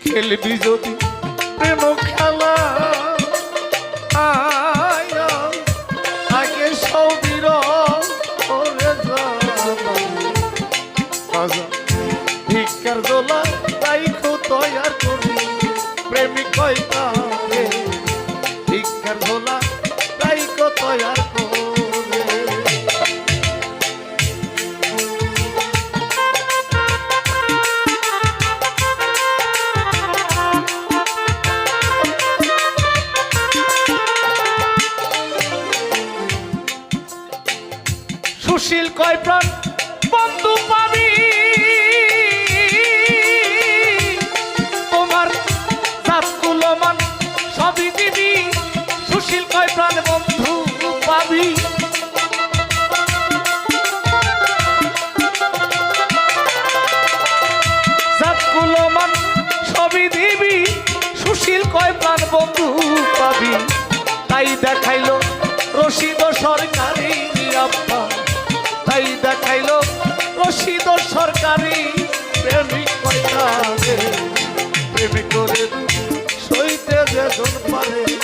খেলবি যদি প্রেম খেলা আগে সৌদির ভিক্ষার দোলা তাই তৈয়ার করি প্রেমিক কয়টা ভিক্ষার দোলা তাই তৈয়ার করে সুশীল কয় প্রাণ বন্ধু পাবি তোমার জাতগুলো মান সবই দিবি সুশীল কয় প্রাণ বন্ধু পাবি জাতগুলো মান সবই দিবি সুশীল কয় প্রাণ বন্ধু পাবি তাই দেখাইলো রশিদ সরকারি আব্বা তাই দেখাইলো রশিদ সরকারি প্রেমিক কয়টা প্রেমিক করে সইতে যেজন পারে